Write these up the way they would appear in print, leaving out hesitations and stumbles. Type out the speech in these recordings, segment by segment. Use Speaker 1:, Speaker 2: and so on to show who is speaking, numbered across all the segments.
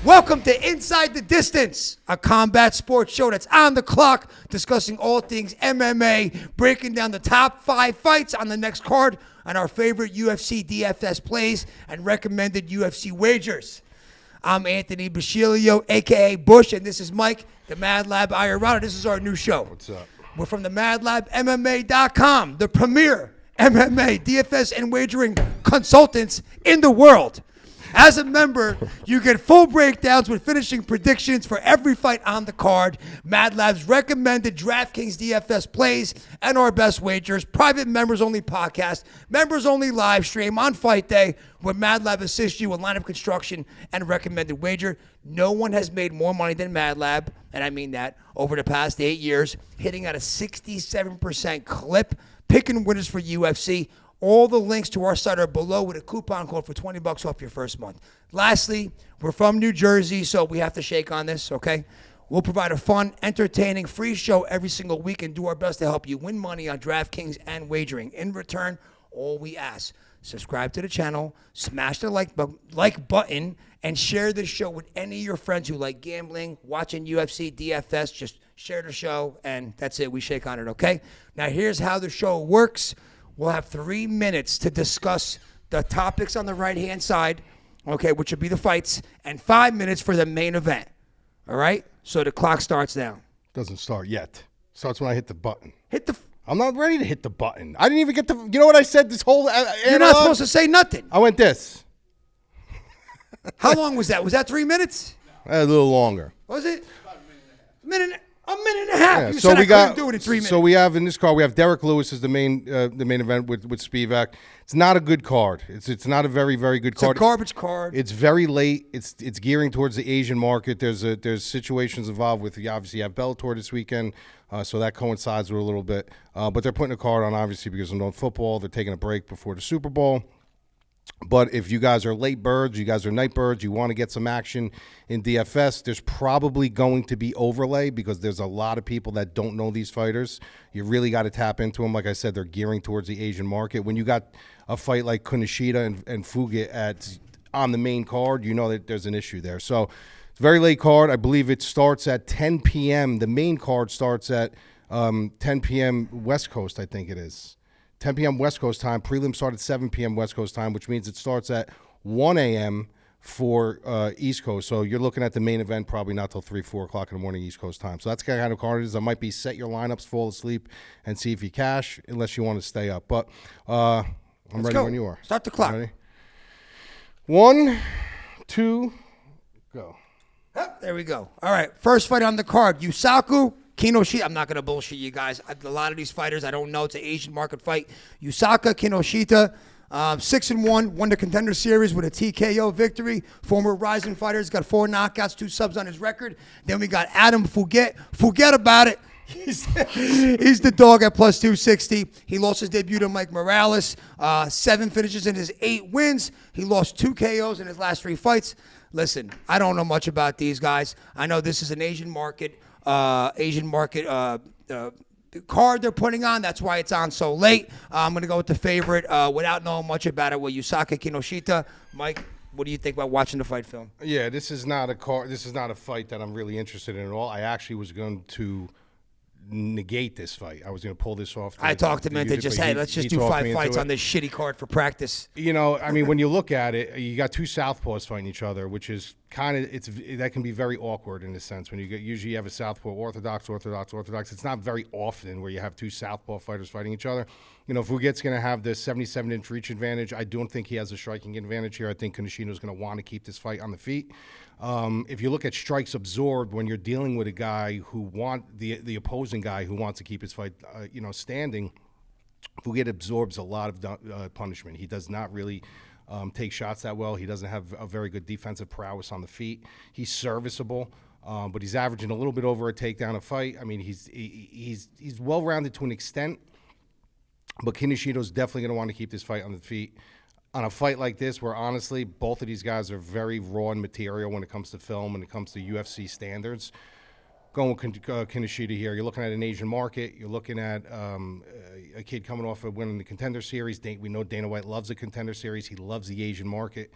Speaker 1: Welcome to Inside the Distance, a combat sports show that's on the clock, discussing all things MMA, breaking down the top 5 fights on the next card, and our favorite UFC DFS plays and recommended UFC wagers. I'm Anthony Busciglio, a.k.a. Bush, and this is Mike, the MadLab Iurato. This is our new show.
Speaker 2: What's up?
Speaker 1: We're from the MadLab MMA.com, the premier MMA, DFS, and wagering consultants in the world. As a member, you get full breakdowns with finishing predictions for every fight on the card, MadLab's recommended DraftKings DFS plays, and our best wagers, private members-only podcast, members-only live stream on fight day, where MadLab assists you with lineup construction and recommended wager. No one has made more money than MadLab, and I mean that, over the past 8 years, hitting at a 67% clip, picking winners for UFC. All the links to our site are below with a coupon code for $20 off your first month. Lastly, we're from New Jersey, so we have to shake on this, okay? We'll provide a fun, entertaining, free show every single week and do our best to help you win money on DraftKings and wagering. In return, all we ask, subscribe to the channel, smash the like button, and share this show with any of your friends who like gambling, watching UFC, DFS. Just share the show, and that's it. We shake on it, okay? Now, here's how the show works. We'll have 3 minutes to discuss the topics on the right-hand side, okay, which will be the fights, and 5 minutes for the main event, all right? So the clock starts now.
Speaker 2: Doesn't start yet. Starts when I hit the button.
Speaker 1: Hit the...
Speaker 2: I'm not ready to hit the button. I didn't even get to... You know what I said this whole...
Speaker 1: You're not supposed to say nothing.
Speaker 2: I went this.
Speaker 1: How long was that? Was that 3 minutes?
Speaker 2: A little longer.
Speaker 1: Was it? About a minute and a half.
Speaker 2: Yeah,
Speaker 1: You
Speaker 2: so
Speaker 1: said
Speaker 2: we
Speaker 1: I
Speaker 2: got.
Speaker 1: couldn't do it in 3 minutes.
Speaker 2: So we have in this card, we have Derrick Lewis as the main event with Spivak. It's not a good card. It's not a very, very good card.
Speaker 1: It's a garbage card.
Speaker 2: It's very late. It's gearing towards the Asian market. There's situations involved with, you obviously have Bellator this weekend, so that coincides with a little bit. But they're putting a card on obviously because of no football. They're taking a break before the Super Bowl. But if you guys are late birds, you guys are night birds, you want to get some action in DFS, there's probably going to be overlay because there's a lot of people that don't know these fighters. You really got to tap into them. Like I said, they're gearing towards the Asian market. When you got a fight like Kinoshita and Fugitt on the main card, you know that there's an issue there. So it's a very late card. I believe it starts at 10 p.m. The main card starts at 10 p.m. West Coast, I think it is. 10 p.m. West Coast time. Prelim start at 7 p.m. West Coast time, which means it starts at 1 a.m. for East Coast. So you're looking at the main event probably not till 3, 4 o'clock in the morning East Coast time. So that's the kind of card it is. I might be set your lineups, fall asleep, and see if you cash, unless you want to stay up. But I'm ready when you are.
Speaker 1: Start the clock.
Speaker 2: Ready? 1, 2, go.
Speaker 1: There we go. All right, first fight on the card, Yusaku, Kinoshita. I'm not going to bullshit you guys. A lot of these fighters, I don't know. It's an Asian market fight. Yusaku, Kinoshita, 6-1, won the Contender Series with a TKO victory. Former Rising fighter. He's got 4 knockouts, 2 subs on his record. Then we got Adam Fugitt. Forget about it. He's the dog at plus 260. He lost his debut to Mike Morales. 7 finishes in his 8 wins. He lost 2 KOs in his last 3 fights. Listen, I don't know much about these guys. I know this is an Asian market card they're putting on. That's why it's on so late. I'm going to go with the favorite without knowing much about it with Yusaku Kinoshita. Mike, what do you think about watching the fight film?
Speaker 2: Yeah, this is not a card. This is not a fight that I'm really interested in at all. I actually was going to negate this fight. I was going to pull this off.
Speaker 1: I talked him into just, hey, let's just do 5 fights on this shitty card for practice.
Speaker 2: You know, I mean, when you look at it, you got 2 southpaws fighting each other, which is kind of, that can be very awkward in a sense. When usually you have a southpaw orthodox. It's not very often where you have 2 southpaw fighters fighting each other. You know, Fugitt's going to have the 77-inch reach advantage. I don't think he has a striking advantage here. I think Kinoshita's going to want to keep this fight on the feet. If you look at strikes absorbed, when you're dealing with a guy who the opposing guy who wants to keep his fight, standing, Fugitt absorbs a lot of punishment. He does not really take shots that well. He doesn't have a very good defensive prowess on the feet. He's serviceable, but he's averaging a little bit over a takedown a fight. I mean, he's well-rounded to an extent, but Kinoshita's definitely going to want to keep this fight on the feet. On a fight like this, where honestly, both of these guys are very raw in material when it comes to film, when it comes to UFC standards. Going with Kinoshita here, you're looking at an Asian market. You're looking at a kid coming off of winning the Contender Series. We know Dana White loves the Contender Series. He loves the Asian market.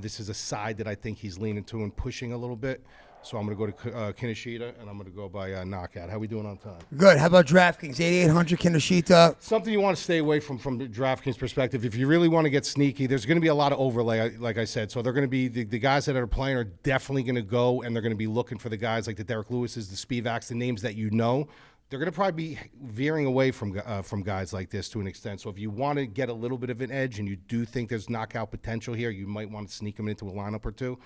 Speaker 2: This is a side that I think he's leaning to and pushing a little bit. So I'm going to go to Kinoshita, and I'm going to go by knockout. How we doing on time?
Speaker 1: Good. How about DraftKings? 8,800 Kinoshita.
Speaker 2: Something you want to stay away from the DraftKings perspective. If you really want to get sneaky, there's going to be a lot of overlay, like I said. So they're going to be the guys that are playing are definitely going to go, and they're going to be looking for the guys like the Derrick Lewises, the Spivaks, the names that you know. They're going to probably be veering away from guys like this to an extent. So if you want to get a little bit of an edge and you do think there's knockout potential here, you might want to sneak them into a lineup or two.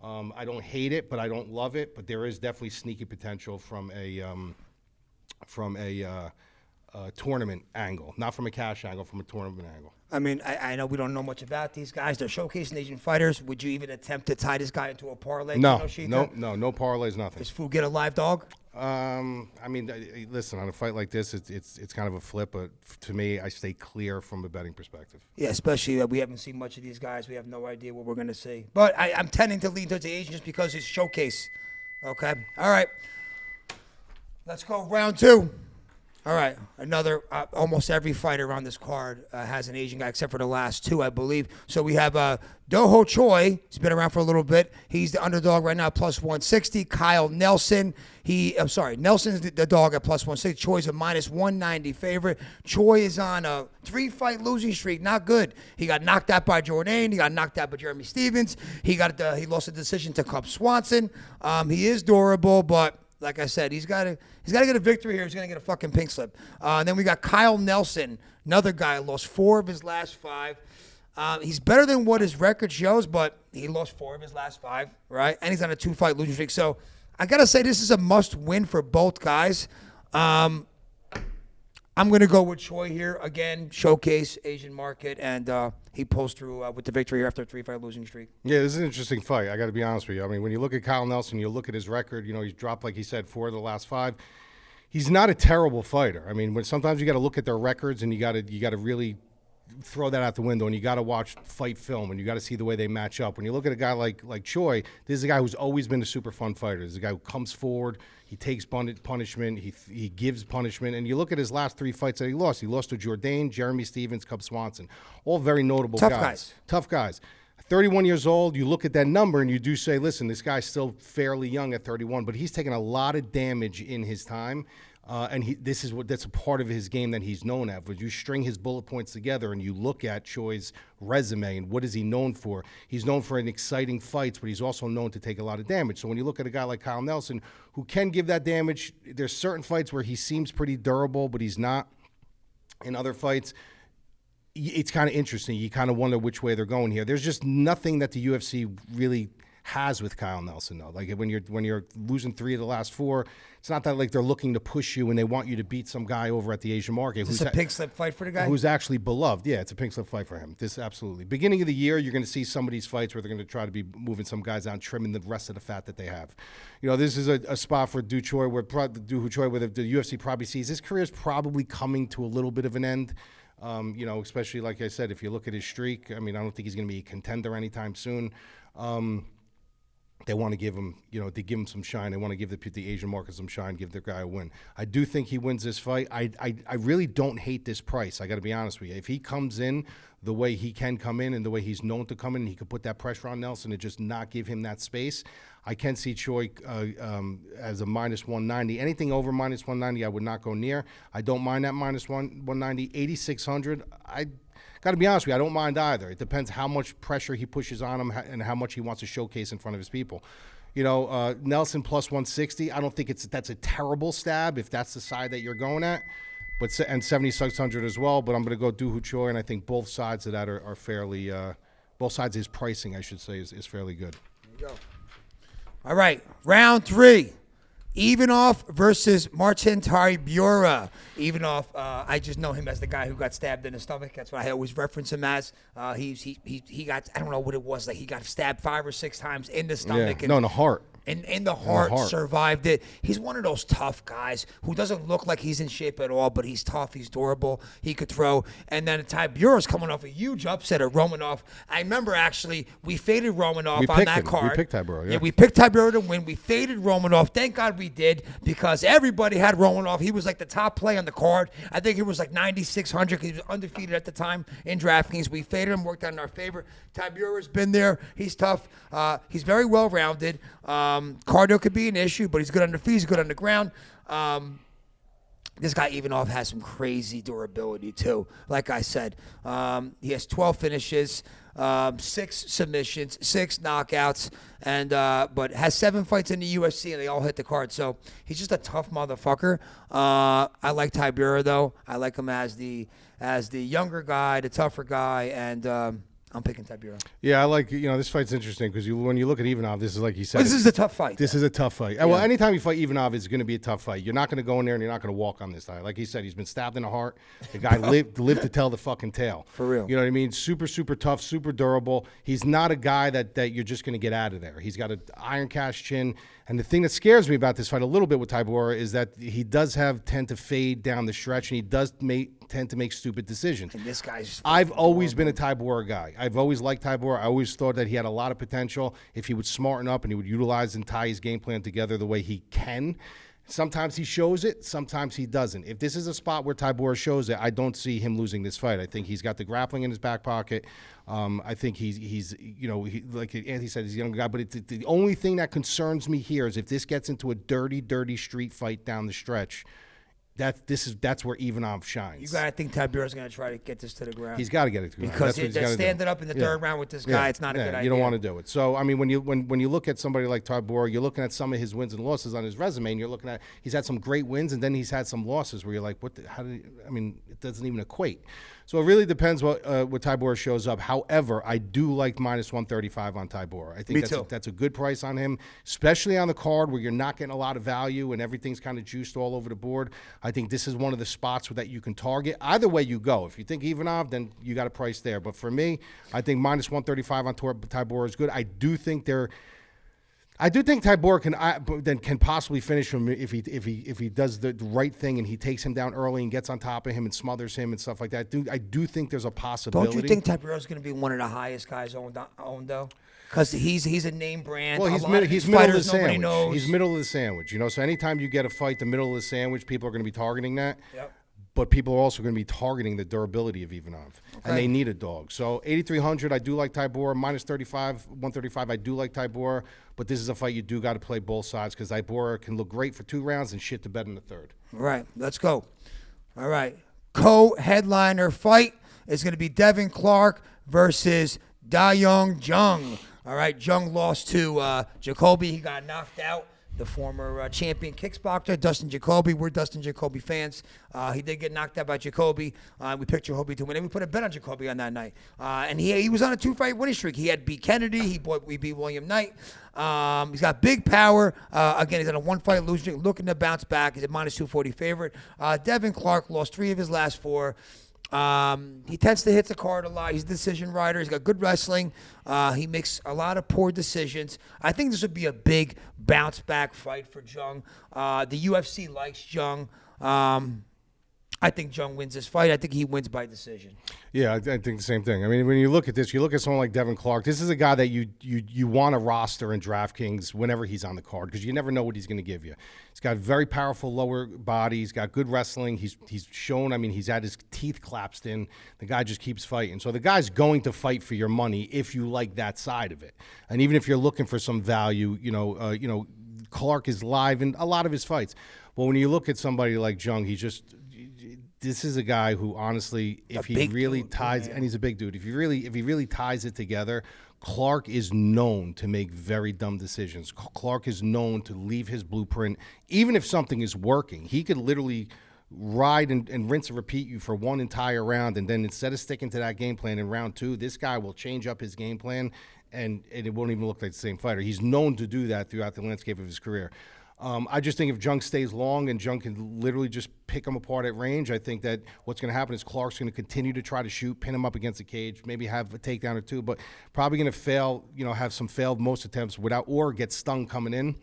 Speaker 2: I don't hate it, but I don't love it. But there is definitely sneaky potential from a tournament angle, not from a cash angle, from a tournament angle.
Speaker 1: I mean, I know we don't know much about these guys. They're showcasing Asian fighters. Would you even attempt to tie this guy into a parlay?
Speaker 2: No parlays, nothing.
Speaker 1: Is Fugitt a live dog?
Speaker 2: I mean, listen, on a fight like this, it's kind of a flip, but to me, I stay clear from a betting perspective.
Speaker 1: Yeah, especially that we haven't seen much of these guys. We have no idea what we're going to see. But I'm tending to lean towards the Asian just because it's showcase. Okay? All right. Let's go round 2. All right, another, almost every fighter on this card has an Asian guy except for the last 2, I believe. So we have Doho Choi. He's been around for a little bit. He's the underdog right now, plus 160. Kyle Nelson. Nelson's the dog at plus 160. Choi's a minus 190 favorite. Choi is on a 3-fight losing streak. Not good. He got knocked out by Jordan. He got knocked out by Jeremy Stevens. He lost a decision to Cub Swanson. He is durable, but like I said, he's got to get a victory here. He's going to get a fucking pink slip. And then we got Kyle Nelson, another guy, lost 4 of his last 5. He's better than what his record shows, but he lost 4 of his last 5, right? And he's on a 2-fight losing streak. So I got to say this is a must-win for both guys. I'm going to go with Choi here. Again, showcase Asian market, and he pulls through with the victory after a 3-fight losing streak.
Speaker 2: Yeah, this is an interesting fight. I got to be honest with you. I mean, when you look at Kyle Nelson, you look at his record, he's dropped, like he said, 4 of the last 5. He's not a terrible fighter. I mean, sometimes you got to look at their records, and you got to really throw that out the window, and you got to watch fight film, and you got to see the way they match up. When you look at a guy like Choi, this is a guy who's always been a super fun fighter. This is a guy who comes forward, he takes punishment, he gives punishment, and you look at his last 3 fights that he lost. He lost to Jordan, Jeremy Stevens, Cub Swanson, all very notable guys. Tough guys. 31 years old, you look at that number and you do say, listen, this guy's still fairly young at 31, but he's taken a lot of damage in his time. And that's a part of his game that he's known at. But you string his bullet points together and you look at Choi's resume and what is he known for? He's known for an exciting fights, but he's also known to take a lot of damage. So when you look at a guy like Kyle Nelson, who can give that damage, there's certain fights where he seems pretty durable, but he's not. In other fights, it's kind of interesting. You kind of wonder which way they're going here. There's just nothing that the UFC really has with Kyle Nelson, though. Like when you're losing 3 of the last 4, it's not that like they're looking to push you and they want you to beat some guy over at the Asian market.
Speaker 1: Is this a pink slip fight for the guy?
Speaker 2: Who's actually beloved. Yeah, it's a pink slip fight for him. This absolutely. Beginning of the year, you're going to see some of these fights where they're going to try to be moving some guys out, trimming the rest of the fat that they have. This is a spot for Du Choi where the UFC probably sees his career is probably coming to a little bit of an end. Especially like I said, if you look at his streak, I mean, I don't think he's going to be a contender anytime soon. They want to give him, they give him some shine. They want to give the Asian market some shine, give their guy a win. I do think he wins this fight. I really don't hate this price. I got to be honest with you. If he comes in the way he can come in and the way he's known to come in, and he could put that pressure on Nelson and just not give him that space, I can see Choi as a minus 190. Anything over minus 190, I would not go near. I don't mind that minus 190. 8,600, I got to be honest with you, I don't mind either. It depends how much pressure he pushes on him and how much he wants to showcase in front of his people. Nelson plus 160, I don't think that's a terrible stab if that's the side that you're going at. And 7,600 as well, but I'm going to go Du Choi, and I think both sides of that are fairly, both sides of his pricing, I should say, is fairly good.
Speaker 1: There you go. All right, round 3. Ivanov versus Marcin Tybura. Ivanov, I just know him as the guy who got stabbed in the stomach. That's what I always reference him as. He got, I don't know what it was, like he got stabbed 5 or 6 times in the stomach.
Speaker 2: Yeah. No, in the heart.
Speaker 1: in the heart, survived it. He's one of those tough guys who doesn't look like he's in shape at all, but he's tough, he's durable, he could throw. And then Tybura's coming off a huge upset of Romanov. I remember, actually, we faded Romanov on that card.
Speaker 2: We picked Tybura,
Speaker 1: yeah. We picked Tybura to win. We faded Romanov. Thank God we did, because everybody had Romanov. He was like the top play on the card. I think he was like 9,600 because he was undefeated at the time in DraftKings. We faded him, worked out in our favor. Tybura's been there. He's tough. He's very well-rounded. Cardio could be an issue, but he's good on the feet. He's good on the ground. This guy Ivanov has some crazy durability too. Like I said, he has 12 finishes, 6 submissions, 6 knockouts, and but has 7 fights in the UFC, and they all hit the card. So he's just a tough motherfucker. I like Tybura though. I like him as the younger guy, the tougher guy, and I'm picking Tybura.
Speaker 2: Yeah, I like, this fight's interesting because when you look at Ivanov, this is like you said.
Speaker 1: This is a tough fight.
Speaker 2: This is a tough fight. Yeah. Well, anytime you fight Ivanov, it's going to be a tough fight. You're not going to go in there and you're not going to walk on this guy. Like he said, he's been stabbed in the heart. The guy lived to tell the fucking tale.
Speaker 1: For real.
Speaker 2: You know what I mean? Super, super tough, super durable. He's not a guy that you're just going to get out of there. He's got an iron cast chin. And the thing that scares me about this fight a little bit with Tybura is that he does tend to fade down the stretch, and he does tend to make stupid decisions.
Speaker 1: And this guy's...
Speaker 2: I've always been a Tybura guy. I've always liked Tybura. I always thought that he had a lot of potential if he would smarten up and he would utilize and tie his game plan together the way he can. Sometimes he shows it, sometimes he doesn't. If this is a spot where Tybura shows it, I don't see him losing this fight. I think he's got the grappling in his back pocket. I think he's like Anthony said, he's a young guy. But the only thing that concerns me here is if this gets into a dirty, dirty street fight down the stretch. That's where Ivanov shines.
Speaker 1: You gotta think Tybura's gonna try to get this to the ground.
Speaker 2: He's got to get it to the ground.
Speaker 1: Because they're standing up in the third round with this guy. It's not a good idea.
Speaker 2: You don't want to do it. So I mean, when you look at somebody like Tybura, you're looking at some of his wins and losses on his resume, and you're looking at he's had some great wins, and then he's had some losses where you're like, it doesn't even equate. So it really depends what Tybura shows up. However, I do like minus 135 on Tybura. I think that's a good price on him, especially on the card where you're not getting a lot of value and everything's kind of juiced all over the board. I think this is one of the spots that you can target. Either way you go. If you think Ivanov, then you got a price there. But for me, I think minus 135 on Tybura is good. I do think Tybura can possibly finish him if he does the right thing and he takes him down early and gets on top of him and smothers him and stuff like that. I do think there's a possibility.
Speaker 1: Don't you think Tybura's going to be one of the highest guys owned though? Because he's a name brand.
Speaker 2: Well, he's middle of the sandwich. He's middle of the sandwich. So anytime you get a fight, the middle of the sandwich, people are going to be targeting that.
Speaker 1: Yep.
Speaker 2: But people are also going to be targeting the durability of Ivanov, and they need a dog. So 8,300, I do like Tybura. Minus 35, 135, I do like Tybura. But this is a fight you do got to play both sides because Tybura can look great for 2 rounds and shit to bed in the third.
Speaker 1: All right, let's go. All right, co-headliner fight is going to be Devin Clark versus Jung. All right, Jung lost to Jacoby. He got knocked out. The former champion kickboxer, Dustin Jacoby. We're Dustin Jacoby fans. He did get knocked out by Jacoby. We picked Jacoby to win, and we put a bet on Jacoby on that night. And he was on a 2-fight winning streak. He had beat Kennedy. We beat William Knight. He's got big power. Again, he's on a 1-fight losing streak, looking to bounce back. He's a minus 240 favorite. Devin Clark lost 3 of his last 4. He tends to hit the card a lot. He's a decision rider. He's got good wrestling. He makes a lot of poor decisions. I think this would be a big bounce back fight for Jung. The UFC likes Jung. I think Jung wins this fight. I think he wins by decision.
Speaker 2: Yeah, I think the same thing. I mean, when you look at this, you look at someone like Devin Clark. This is a guy that you want to roster in DraftKings whenever he's on the card because you never know what he's going to give you. He's got very powerful lower body. He's got good wrestling. He's shown. I mean, he's had his teeth collapsed in. The guy just keeps fighting. So the guy's going to fight for your money if you like that side of it. And even if you're looking for some value, Clark is live in a lot of his fights. Well, when you look at somebody like Jung, this is a guy who, honestly, if he really ties, and he's a big dude, if he really ties it together, Clark is known to make very dumb decisions. Clark is known to leave his blueprint, even if something is working. He could literally ride and rinse and repeat you for one entire round, and then instead of sticking to that game plan in round 2, this guy will change up his game plan, and it won't even look like the same fighter. He's known to do that throughout the landscape of his career. I just think if Jung stays long and Jung can literally just pick him apart at range, I think that what's going to happen is Clark's going to continue to try to shoot, pin him up against the cage, maybe have a takedown or two, but probably going to fail, have some failed most attempts without or get stung coming in.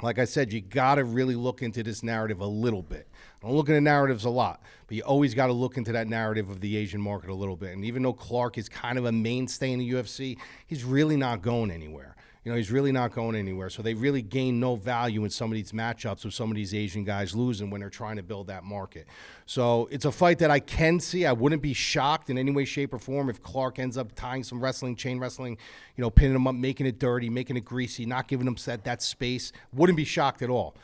Speaker 2: Like I said, you got to really look into this narrative a little bit. I don't look into narratives a lot, but you always got to look into that narrative of the Asian market a little bit. And even though Clark is kind of a mainstay in the UFC, he's really not going anywhere. He's really not going anywhere. So they really gain no value in some of these matchups with some of these Asian guys losing when they're trying to build that market. So it's a fight that I can see. I wouldn't be shocked in any way, shape, or form if Clark ends up tying some wrestling, chain wrestling, pinning him up, making it dirty, making it greasy, not giving him that space. Wouldn't be shocked at all.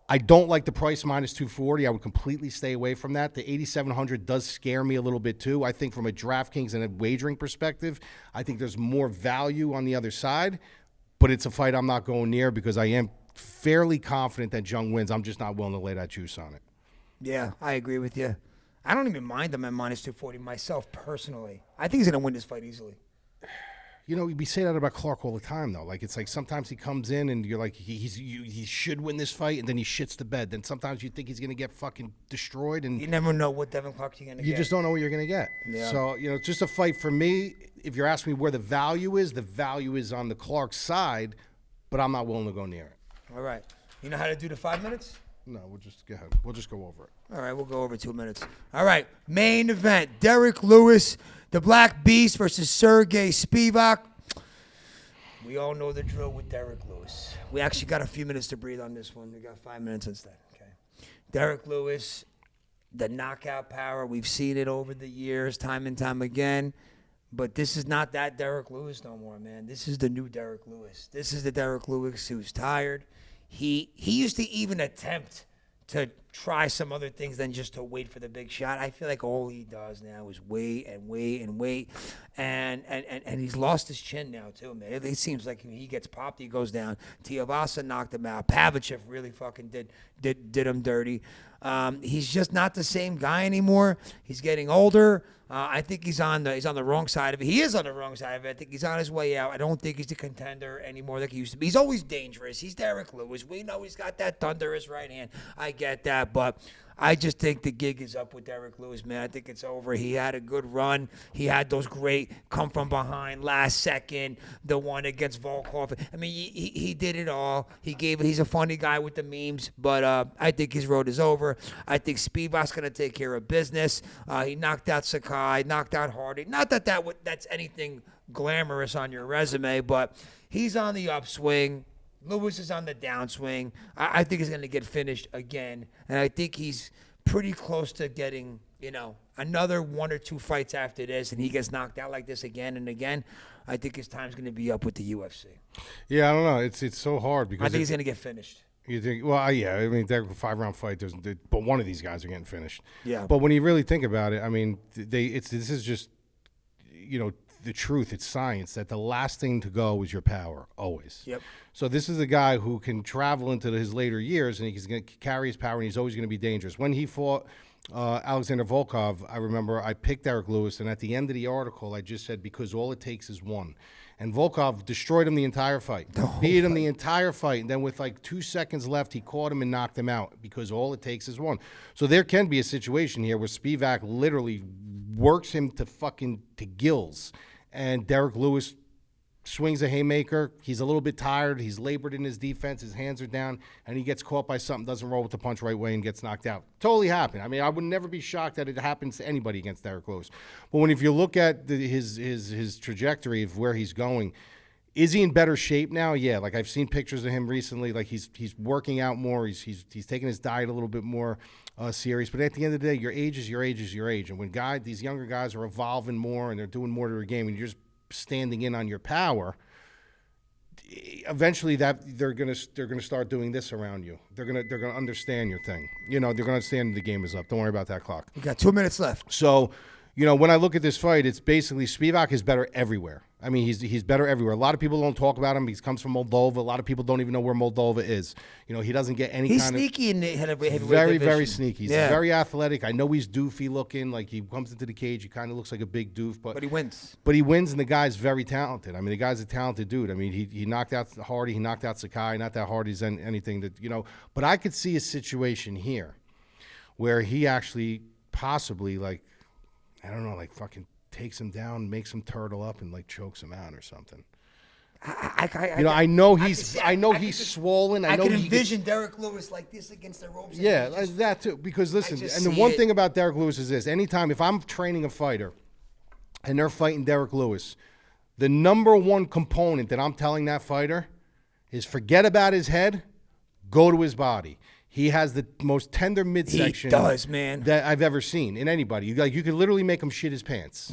Speaker 2: I don't like the price minus 240. I would completely stay away from that. The 8,700 does scare me a little bit too. I think from a DraftKings and a wagering perspective, I think there's more value on the other side. But it's a fight I'm not going near because I am fairly confident that Jung wins. I'm just not willing to lay that juice on it.
Speaker 1: Yeah, I agree with you. I don't even mind him at minus 240 myself personally. I think he's going to win this fight easily.
Speaker 2: We say that about Clark all the time, though. Like, it's like sometimes he comes in and you're like, he should win this fight, and then he shits the bed. Then sometimes you think he's going to get fucking destroyed. And
Speaker 1: you never know what Devin Clark you're going to get.
Speaker 2: You just don't know what you're going to get.
Speaker 1: Yeah.
Speaker 2: So, it's just a fight for me. If you're asking me where the value is on the Clark side, but I'm not willing to go near it.
Speaker 1: All right. You know how to do the 5 minutes?
Speaker 2: No, we'll just go ahead. We'll just go over it.
Speaker 1: All right, we'll go over 2 minutes. All right, main event, Derrick Lewis, the Black Beast versus Serghei Spivak. We all know the drill with Derrick Lewis. We actually got a few minutes to breathe on this one. We got 5 minutes instead. Okay. Derrick Lewis, the knockout power. We've seen it over the years, time and time again. But this is not that Derrick Lewis no more, man. This is the new Derrick Lewis. This is the Derrick Lewis who's tired. He used to even attempt to try some other things than just to wait for the big shot. I feel like all he does now is wait and wait and wait. And he's lost his chin now, too, man. It seems like when he gets popped, he goes down. Tiavasa knocked him out. Pavichev really fucking did him dirty. He's just not the same guy anymore. He's getting older. I think he's on the wrong side of it. He is on the wrong side of it. I think he's on his way out. I don't think he's the contender anymore like he used to be. He's always dangerous. He's Derrick Lewis. We know he's got that thunderous right hand. I get that, but I just think the gig is up with Derrick Lewis, man. I think it's over. He had a good run. He had those great come from behind last second, the one against Volkov. I mean, he did it all. He's a funny guy with the memes, but I think his road is over. I think Spivak's going to take care of business. He knocked out Sakai, knocked out Hardy. Not that that's anything glamorous on your resume, but he's on the upswing. Lewis is on the downswing. I think he's going to get finished again, and I think he's pretty close to getting, another 1 or 2 fights after this, and he gets knocked out like this again and again. I think his time's going to be up with the UFC.
Speaker 2: Yeah, I don't know. It's so hard because
Speaker 1: I think he's going to get finished.
Speaker 2: You think? Well, yeah. I mean, that 5-round fight doesn't. But one of these guys are getting finished.
Speaker 1: Yeah.
Speaker 2: But when you really think about it, I mean, this is just, the truth. It's science that the last thing to go is your power, always.
Speaker 1: Yep.
Speaker 2: So this is a guy who can travel into his later years, and he's going to carry his power, and he's always going to be dangerous. When he fought Alexander Volkov, I remember I picked Derrick Lewis, and at the end of the article, I just said, because all it takes is one. And Volkov destroyed him the entire fight. Beat him the entire fight. And then with like 2 seconds left, he caught him and knocked him out because all it takes is one. So there can be a situation here where Spivak literally works him to gills. And Derrick Lewis swings a haymaker. He's a little bit tired. He's labored in his defense. His hands are down. And he gets caught by something, doesn't roll with the punch right way, and gets knocked out. Totally happened. I mean, I would never be shocked that it happens to anybody against Derrick Lewis. But if you look at his trajectory of where he's going, is he in better shape now? Yeah. Like, I've seen pictures of him recently. Like, he's working out more. He's taking his diet a little bit more serious. But at the end of the day, your age is your age is your age. And when these younger guys are evolving more and they're doing more to their game, and you're just standing in on your power, eventually they're gonna start doing this around you. They're gonna understand your thing. They're gonna understand the game is up. Don't worry about that clock.
Speaker 1: We got 2 minutes left.
Speaker 2: So, when I look at this fight, it's basically Spivak is better everywhere. I mean, he's better everywhere. A lot of people don't talk about him. He comes from Moldova. A lot of people don't even know where Moldova is. You know, he doesn't get any
Speaker 1: He's
Speaker 2: kind of...
Speaker 1: sneaky in the heavyweight
Speaker 2: Very,
Speaker 1: division.
Speaker 2: very sneaky. He's very athletic. I know he's doofy looking. Like, he comes into the cage, he kind of looks like a big doof. But
Speaker 1: he wins.
Speaker 2: But he wins, and the guy's very talented. I mean, the guy's a talented dude. I mean, he knocked out Hardy. He knocked out Sakai. Not that Hardy's anything that, you know. But I could see a situation here where he actually possibly, like, I don't know, like fucking takes him down, makes him turtle up, and like chokes him out or something. I know he's swollen. I can
Speaker 1: envision Derrick Lewis like this against the ropes.
Speaker 2: Yeah, that too. Because listen, and the one thing about Derrick Lewis is this: anytime if I'm training a fighter and they're fighting Derrick Lewis, the number one component that I'm telling that fighter is forget about his head, go to his body. He has the most tender midsection that I've ever seen in anybody. You could literally make him shit his pants.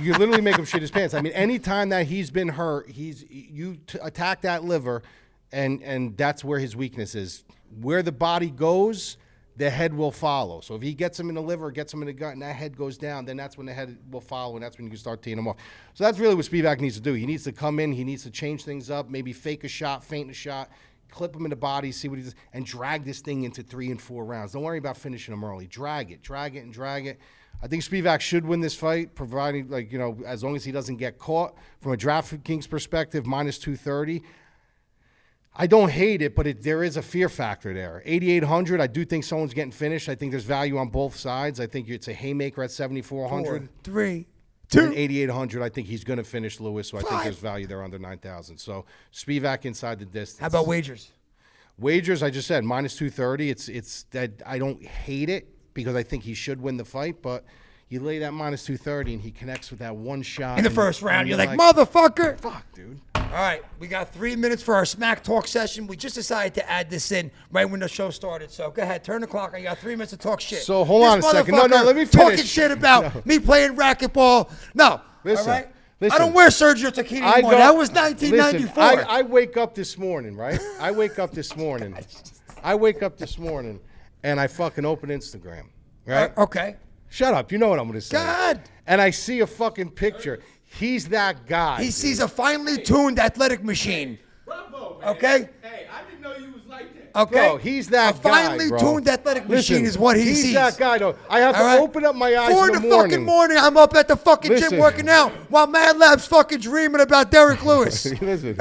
Speaker 2: You could literally make him shit his pants. I mean, anytime that he's been hurt, you attack that liver, and that's where his weakness is. Where the body goes, the head will follow. So if he gets him in the liver, gets him in the gut, and that head goes down, then that's when the head will follow, and that's when you can start teeing him off. So that's really what Spivak needs to do. He needs to come in. He needs to change things up, maybe fake a shot, feint a shot, clip him in the body, see what he does, and drag this thing into 3 and 4 rounds. Don't worry about finishing him early. Drag it, and drag it. I think Spivak should win this fight, providing, like, you know, as long as he doesn't get caught. From a DraftKings perspective, minus 230. I don't hate it, but there is a fear factor there. 8,800, I do think someone's getting finished. I think there's value on both sides. I think it's a haymaker at 7,400.
Speaker 1: 4, 3, 2.
Speaker 2: And 8,800, I think he's going to finish Lewis, so I think there's value there under 9,000. So Spivak inside the distance.
Speaker 1: How about wagers?
Speaker 2: Wagers, I just said, minus 230. It's that I don't hate it because I think he should win the fight, but you lay that minus 230 and he connects with that one shot.
Speaker 1: In the first round, you're like, motherfucker.
Speaker 2: Fuck, dude.
Speaker 1: All right, we got 3 minutes for our smack talk session. We just decided to add this in right when the show started. So go ahead, turn the clock on. You got 3 minutes to talk shit.
Speaker 2: So hold on a second. No, let me finish.
Speaker 1: Talking shit about me playing racquetball. No.
Speaker 2: Listen,
Speaker 1: all right?
Speaker 2: listen.
Speaker 1: I don't wear Sergio Tacchini anymore. That was 1994.
Speaker 2: Listen, I wake up this morning, right? I wake up this morning. And I fucking open Instagram, right?
Speaker 1: Okay.
Speaker 2: Shut up. You know what I'm going to say.
Speaker 1: God.
Speaker 2: And I see a fucking picture. He's that guy.
Speaker 1: He sees a finely tuned athletic machine.
Speaker 3: Bravo, man.
Speaker 1: Okay?
Speaker 3: Hey, I didn't know you was like that.
Speaker 1: Okay?
Speaker 2: Bro, he's that guy,
Speaker 1: A finely tuned athletic machine is what he sees.
Speaker 2: He's that guy, though. I have to open up my eyes
Speaker 1: 4
Speaker 2: in
Speaker 1: in
Speaker 2: the
Speaker 1: the
Speaker 2: morning.
Speaker 1: fucking morning, I'm up at the fucking gym working out while MadLab's fucking dreaming about Derrick Lewis.
Speaker 2: Listen.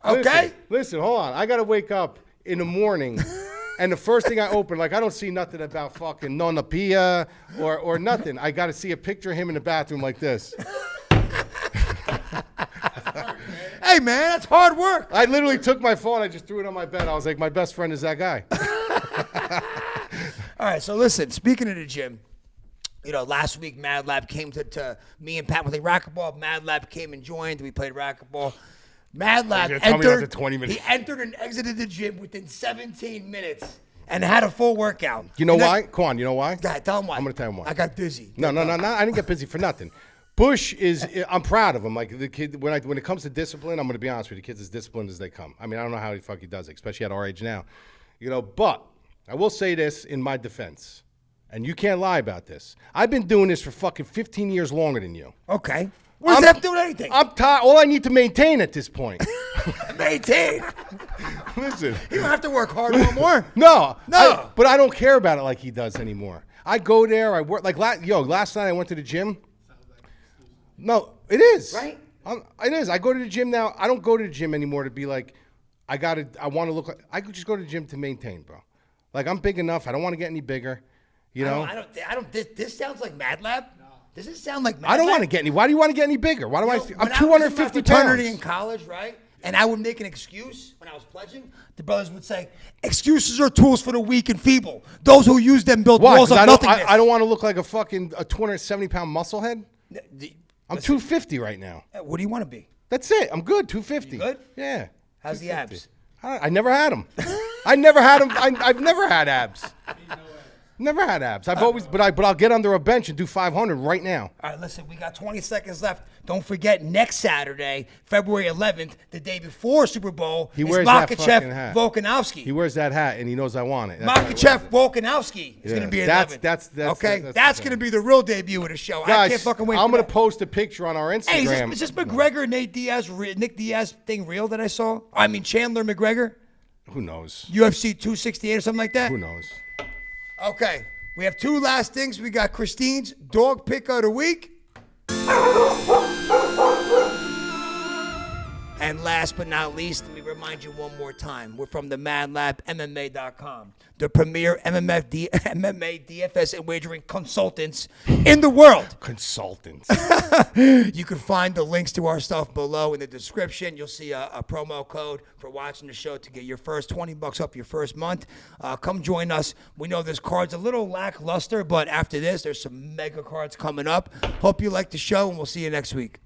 Speaker 1: Okay?
Speaker 2: Listen, hold on. I got to wake up in the morning. And the first thing I open, like, I don't see nothing about fucking Nona Pia or nothing. I got to see a picture of him in the bathroom like this.
Speaker 1: Hey, man, that's hard work.
Speaker 2: I literally took my phone. I just threw it on my bed. I was like, my best friend is that guy.
Speaker 1: All right, so listen, speaking of the gym, you know, last week MadLab came to me and Pat with a racquetball. MadLab came and joined. We played racquetball. MadLab entered.
Speaker 2: 20 minutes.
Speaker 1: He entered and exited the gym within 17 minutes and had a full workout.
Speaker 2: You know why? Come on, you know why?
Speaker 1: God, tell him why.
Speaker 2: I'm going to tell him why.
Speaker 1: I got busy.
Speaker 2: No. I didn't get busy for nothing. Bush I'm proud of him. Like, the kid, when it comes to discipline, I'm going to be honest with you, the kid's as disciplined as they come. I mean, I don't know how the fuck he does it, especially at our age now. You know, but I will say this in my defense, and you can't lie about this. I've been doing this for fucking 15 years longer than you.
Speaker 1: Okay. What does that have to do with anything?
Speaker 2: I'm tired. All I need to maintain at this point.
Speaker 1: Maintain.
Speaker 2: Listen.
Speaker 1: You don't have to work hard no more.
Speaker 2: No. But I don't care about it like he does anymore. I go there. I work. Like, last night I went to the gym. No, it is.
Speaker 1: Right?
Speaker 2: It is. I go to the gym now. I don't go to the gym anymore to be like, I want to look like, I could just go to the gym to maintain, bro. Like, I'm big enough. I don't want to get any bigger. You know?
Speaker 1: I don't, this sounds like MadLab. Does it sound like MadLab?
Speaker 2: I don't want to get any. Why do you want to get any bigger? Why do I'm 250
Speaker 1: pounds.
Speaker 2: in
Speaker 1: In college, right? And I would make an excuse when I was pledging. The brothers would say, excuses are tools for the weak and feeble. Those who use them build walls of nothingness.
Speaker 2: I don't want to look like a 270-pound musclehead. I'm 250 right now.
Speaker 1: What do you want to be?
Speaker 2: That's it. I'm good. 250.
Speaker 1: You good?
Speaker 2: Yeah.
Speaker 1: How's the abs?
Speaker 2: I never had them. I never had them. I've never had abs. Never had abs. I've always, but I'll get under a bench and do 500 right now.
Speaker 1: All right, listen, we got 20 seconds left. Don't forget, next Saturday, February 11th, the day before Super Bowl,
Speaker 2: He
Speaker 1: is
Speaker 2: wears that fucking
Speaker 1: Makhachev
Speaker 2: hat.
Speaker 1: Volkanovski.
Speaker 2: He wears that hat and he knows I want it. That's why he wears
Speaker 1: Makhachev
Speaker 2: it.
Speaker 1: Volkanovski is going to be at 11.
Speaker 2: That's
Speaker 1: okay?
Speaker 2: the
Speaker 1: That's
Speaker 2: thing.
Speaker 1: going to be the real debut of the show. I
Speaker 2: Guys,
Speaker 1: can't fucking wait
Speaker 2: I'm
Speaker 1: for
Speaker 2: gonna
Speaker 1: that.
Speaker 2: post a picture on our Instagram.
Speaker 1: Hey, is this McGregor, Nick Diaz thing real that I saw? I mean, Chandler McGregor?
Speaker 2: Who knows?
Speaker 1: UFC 268 or something like that?
Speaker 2: Who knows?
Speaker 1: Okay, we have two last things. We got Christine's dog pick of the week. And last but not least, let me remind you one more time. We're from the MadLab, MMA.com, the premier MMA, DFS, and wagering consultants in the world.
Speaker 2: Consultants.
Speaker 1: You can find the links to our stuff below in the description. You'll see a promo code for watching the show to get your first $20 off your first month. Come join us. We know this card's a little lackluster, but after this, there's some mega cards coming up. Hope you like the show, and we'll see you next week.